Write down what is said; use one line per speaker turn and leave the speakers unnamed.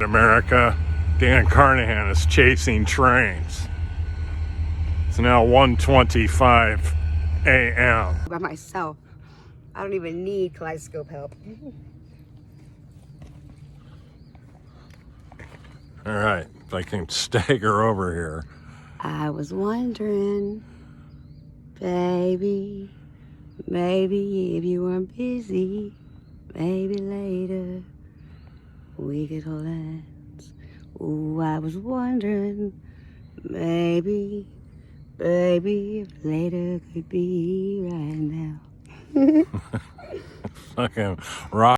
America, Dan Carnahan is chasing trains. It's now 1:25 a.m.
By myself. I don't even need kaleidoscope help.
All right, if I can stagger over here.
I was wondering, baby, maybe if you weren't busy, maybe later we could hold hands. Ooh, I was wondering, maybe, baby, if later could be right now.
Fucking rock.